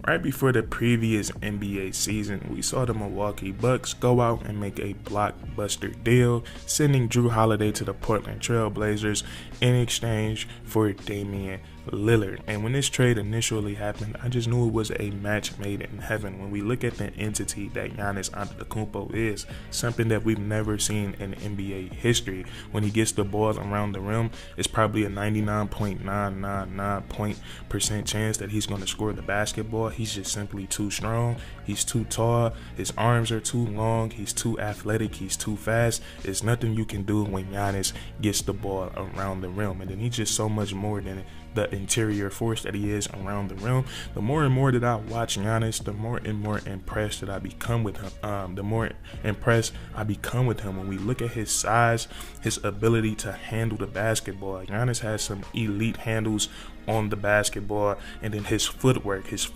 Right before the previous NBA season, we saw the Milwaukee Bucks go out and make a blockbuster deal, sending Drew Holiday to the Portland Trail Blazers in exchange for Damian Lillard. And when this trade initially happened, I just knew it was a match made in heaven. When we look at the entity that Giannis Antetokounmpo is, something that we've never seen in NBA history. When he gets the ball around the rim, it's probably a 99.999% chance that he's going to score the basketball. He's just simply too strong. He's too tall. His arms are too long. He's too athletic. He's too fast. There's nothing you can do when Giannis gets the ball around the rim. And then he's just so much more than the interior force that he is around the rim. The more and more that I watch Giannis, the more and more impressed that I become with him. The more impressed I become with him when we look at his size, his ability to handle the basketball. Giannis has some elite handles on the basketball, and then his footwork is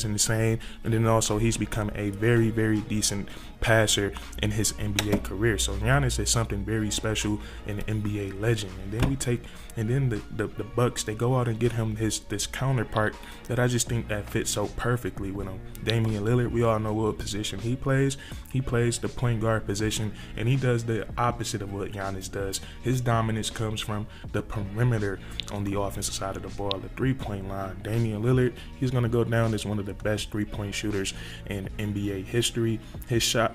insane. And then also he's become a very, very decent passer in his NBA career. So Giannis is something very special, an NBA legend. And then the Bucks, they go out and get him this counterpart that I just think that fits so perfectly with him. Damian Lillard, we all know what position he plays. He plays the point guard position, and he does the opposite of what Giannis does. His dominance comes from the perimeter on the offensive side of the ball, the three-point line. Damian Lillard, he's going to go down as one of the best three-point shooters in NBA history. His shot,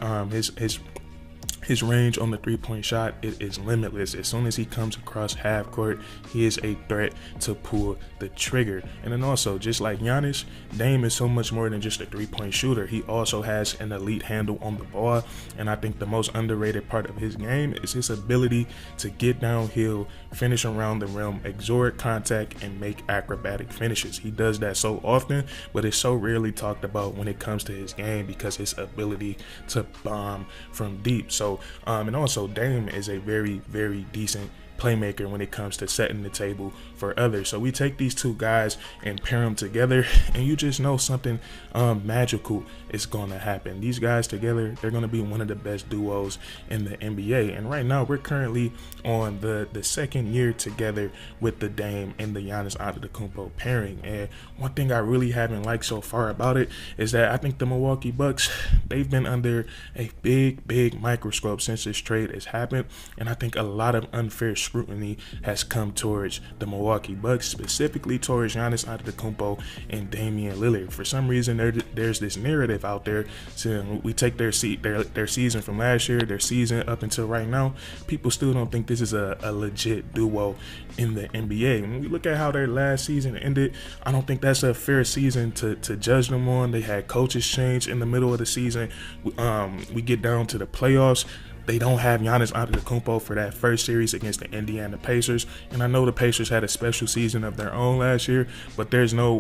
his range on the three-point shot, it is limitless. As soon as he comes across half court, he is a threat to pull the trigger. And then also, just like Giannis, Dame is so much more than just a three-point shooter. He also has an elite handle on the ball. And I think the most underrated part of his game is his ability to get downhill, finish around the rim, exert contact, and make acrobatic finishes. He does that so often, but it's so rarely talked about when it comes to his game because his ability to bomb from deep. So and also Dame is a very, very decent playmaker when it comes to setting the table for others. So we take these two guys and pair them together, and you just know something magical is going to happen. These guys together, they're going to be one of the best duos in the NBA. And right now, we're currently on the second year together with the Dame and the Giannis Antetokounmpo pairing. And one thing I really haven't liked so far about it is that I think the Milwaukee Bucks, they've been under a big microscope since this trade has happened. And I think a lot of unfair scrutiny has come towards the Milwaukee Bucks, specifically towards Giannis Antetokounmpo and Damian Lillard. For some reason, there's this narrative out there saying we take their season from last year, their season up until right now, people still don't think this is a legit duo in the NBA. When we look at how their last season ended, I don't think that's a fair season to judge them on. They had coaches change in the middle of the season. We get down to the playoffs. They don't have Giannis Antetokounmpo for that first series against the Indiana Pacers. And I know the Pacers had a special season of their own last year, but there's no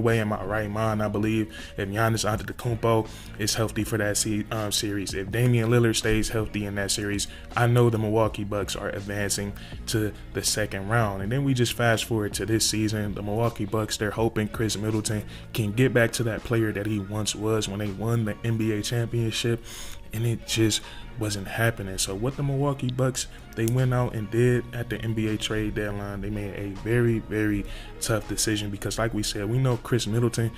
way in my right mind, I believe, if Giannis Antetokounmpo is healthy for that series. If Damian Lillard stays healthy in that series, I know the Milwaukee Bucks are advancing to the second round. And then we just fast forward to this season. The Milwaukee Bucks, they're hoping Chris Middleton can get back to that player that he once was when they won the NBA championship. And it just wasn't happening. So what the Milwaukee Bucks, they went out and did at the NBA trade deadline, they made a very, very tough decision because like we said, we know Chris Middleton,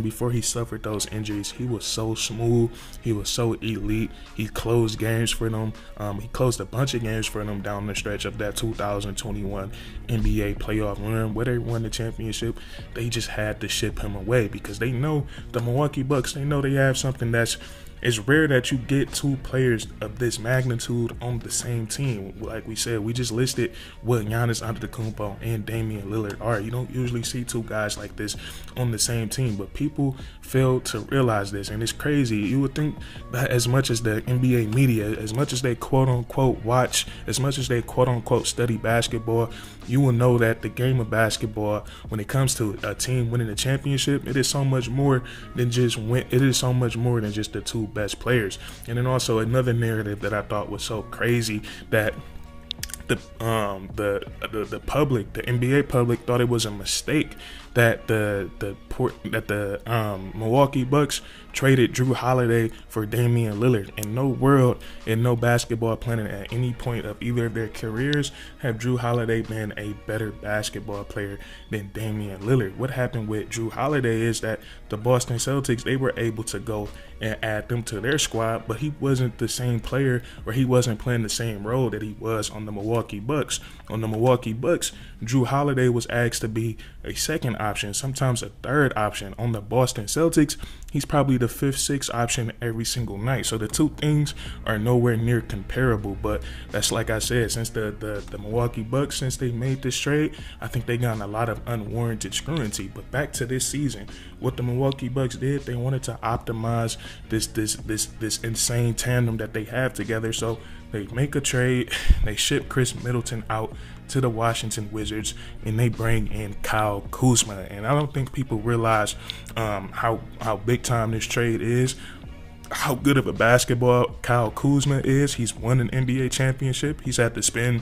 before he suffered those injuries, he was so smooth. He was so elite. He closed games for them. He closed a bunch of games for them down the stretch of that 2021 NBA playoff run where they won the championship. They just had to ship him away because they know the Milwaukee Bucks, they know they have something it's rare that you get two players of this magnitude on the same team. Like we said, we just listed what Giannis Antetokounmpo and Damian Lillard are. You don't usually see two guys like this on the same team, but people fail to realize this, and it's crazy. You would think that as much as the NBA media, as much as they quote-unquote watch, as much as they quote-unquote study basketball, you will know that the game of basketball, when it comes to a team winning a championship, it is so much more than just the two best players. And then also another narrative that I thought was so crazy that the public, the NBA public, thought it was a mistake that the Milwaukee Bucks traded Drew Holiday for Damian Lillard. In no world, in no basketball planet at any point of either of their careers have Drew Holiday been a better basketball player than Damian Lillard. What happened with Drew Holiday is that the Boston Celtics, they were able to go and add them to their squad, but he wasn't the same player, or he wasn't playing the same role that he was on the Milwaukee Bucks. On the Milwaukee Bucks, Drew Holiday was asked to be a second option, sometimes a third option. On the Boston Celtics, he's probably the fifth, sixth option every single night. So the two things are nowhere near comparable. But that's, like I said, since the Milwaukee Bucks, since they made this trade, I think they gotten a lot of unwarranted scrutiny. But back to this season, what the Milwaukee Bucks did, they wanted to optimize this insane tandem that they have together. So they make a trade, they ship Chris Middleton out to the Washington Wizards, and they bring in Kyle Kuzma. And I don't think people realize how big time this trade is, how good of a basketball Kyle Kuzma is. He's won an NBA championship. He's had to spend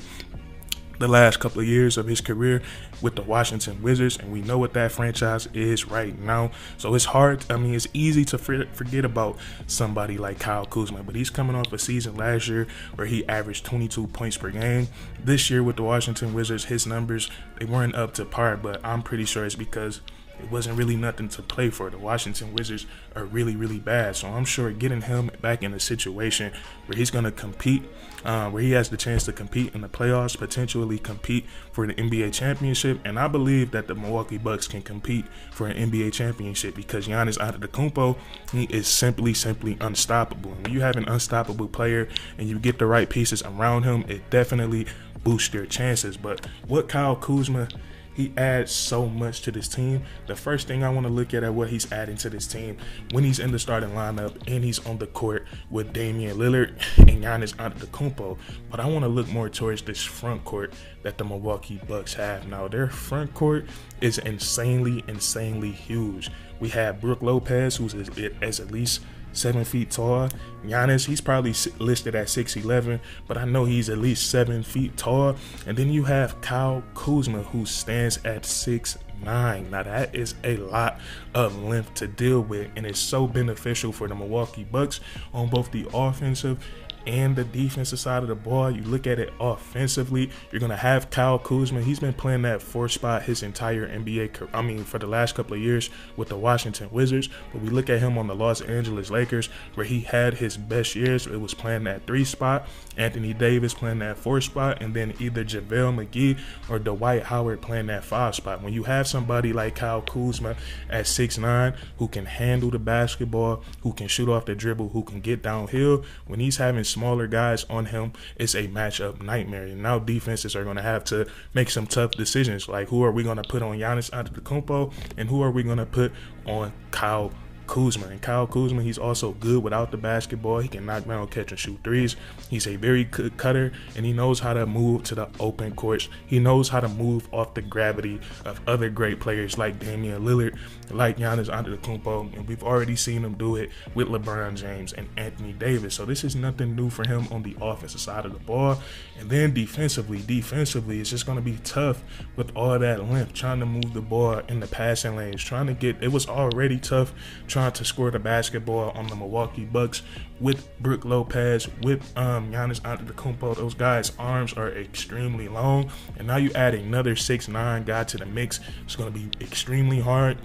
the last couple of years of his career with the Washington Wizards, and we know what that franchise is right now. So it's hard, it's easy to forget about somebody like Kyle Kuzma, but he's coming off a season last year where he averaged 22 points per game. This year with the Washington Wizards, his numbers, they weren't up to par, but I'm pretty sure it's because it wasn't really nothing to play for. The Washington Wizards are really, really bad. So I'm sure getting him back in a situation where he's going to compete, where he has the chance to compete in the playoffs, potentially compete for the NBA championship. And I believe that the Milwaukee Bucks can compete for an NBA championship because Giannis Antetokounmpo, he is simply unstoppable. And when you have an unstoppable player and you get the right pieces around him, it definitely boosts your chances. But what Kyle Kuzma, he adds so much to this team. The first thing I want to look at what he's adding to this team when he's in the starting lineup and he's on the court with Damian Lillard and Giannis Antetokounmpo. But I want to look more towards this front court that the Milwaukee Bucks have. Now, their front court is insanely huge. We have Brook Lopez, who's at least 7 feet tall. Giannis, he's probably listed at 6'11", but I know he's at least 7 feet tall. And then you have Kyle Kuzma, who stands at 6'9". Now that is a lot of length to deal with, and it's so beneficial for the Milwaukee Bucks on both the offensive and the defensive side of the ball. You look at it offensively, you're going to have Kyle Kuzma. He's been playing that 4th spot his entire NBA career, for the last couple of years with the Washington Wizards. But we look at him on the Los Angeles Lakers, where he had his best years. It was playing that 3 spot. Anthony Davis playing that 4th spot, and then either JaVale McGee or Dwight Howard playing that 5 spot. When you have somebody like Kyle Kuzma at 6'9", who can handle the basketball, who can shoot off the dribble, who can get downhill, when he's having smaller guys on him, it's a matchup nightmare. And now defenses are going to have to make some tough decisions, like who are we going to put on Giannis Antetokounmpo and who are we going to put on Kyle Kuzma. And Kyle Kuzma, he's also good without the basketball. He can knock down, catch and shoot threes. He's a very good cutter, and he knows how to move to the open courts. He knows how to move off the gravity of other great players like Damian Lillard, like Giannis Antetokounmpo, and we've already seen him do it with LeBron James and Anthony Davis. So this is nothing new for him on the offensive side of the ball. And then defensively, it's just going to be tough with all that length, trying to move the ball in the passing lanes, it was already tough trying to score the basketball on the Milwaukee Bucks with Brook Lopez, with Giannis Antetokounmpo. Those guys' arms are extremely long, and now you add another 6'9" guy to the mix. It's going to be extremely hard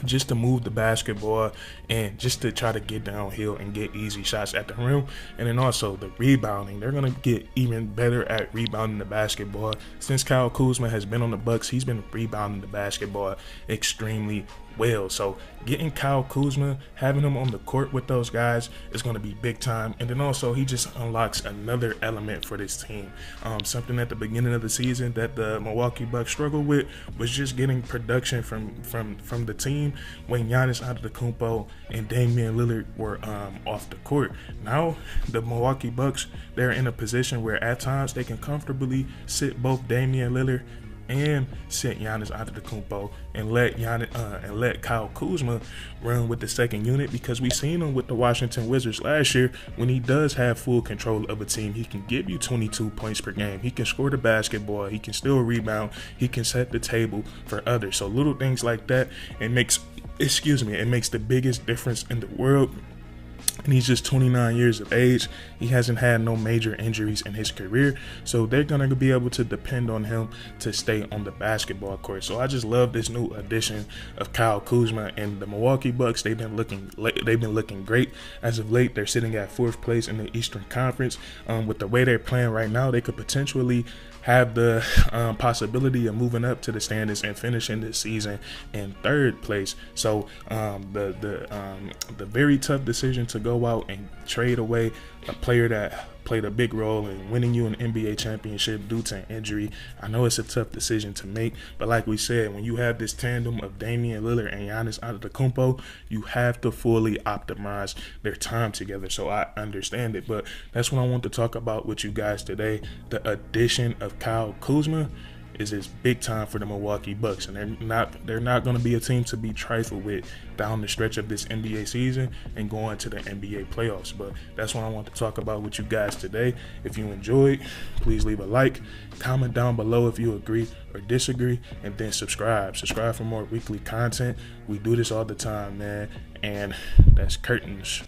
just to move the basketball and just to try to get downhill and get easy shots at the rim. And then also the rebounding. They're going to get even better at rebounding the basketball. Since Kyle Kuzma has been on the Bucks, he's been rebounding the basketball extremely well. So getting Kyle Kuzma, having him on the court with those guys is going to be big time. And then also he just unlocks another element for this team. Something at the beginning of the season that the Milwaukee Bucks struggled with was just getting production from the team when Giannis Antetokounmpo and Damian Lillard were off the court. Now the Milwaukee Bucks, they're in a position where at times they can comfortably sit both Damian Lillard and sit Giannis Antetokounmpo and let Kyle Kuzma run with the second unit, because we seen him with the Washington Wizards last year. When he does have full control of a team, he can give you 22 points per game. He can score the basketball. He can still rebound. He can set the table for others. So little things like that, it makes the biggest difference in the world. And he's just 29 years of age. He hasn't had no major injuries in his career, so they're going to be able to depend on him to stay on the basketball court. So I just love this new addition of Kyle Kuzma. And the Milwaukee Bucks, they've been looking great as of late. They're sitting at 4th place in the Eastern Conference. With the way they're playing right now, they could potentially have the possibility of moving up to the standings and finishing this season in 3rd place. So the very tough decision to go out and trade away a player that played a big role in winning you an NBA championship due to an injury, I know it's a tough decision to make, but like we said, when you have this tandem of Damian Lillard and Giannis Antetokounmpo, you have to fully optimize their time together. So I understand it, but that's what I want to talk about with you guys today. The addition of Kyle Kuzma is big time for the Milwaukee Bucks, and they're not going to be a team to be trifled with down the stretch of this NBA season and going to the NBA playoffs. But that's what I want to talk about with you guys today. If you enjoyed, please leave a like, comment down below if you agree or disagree, and then subscribe for more weekly content. We do this all the time, man, and that's curtains.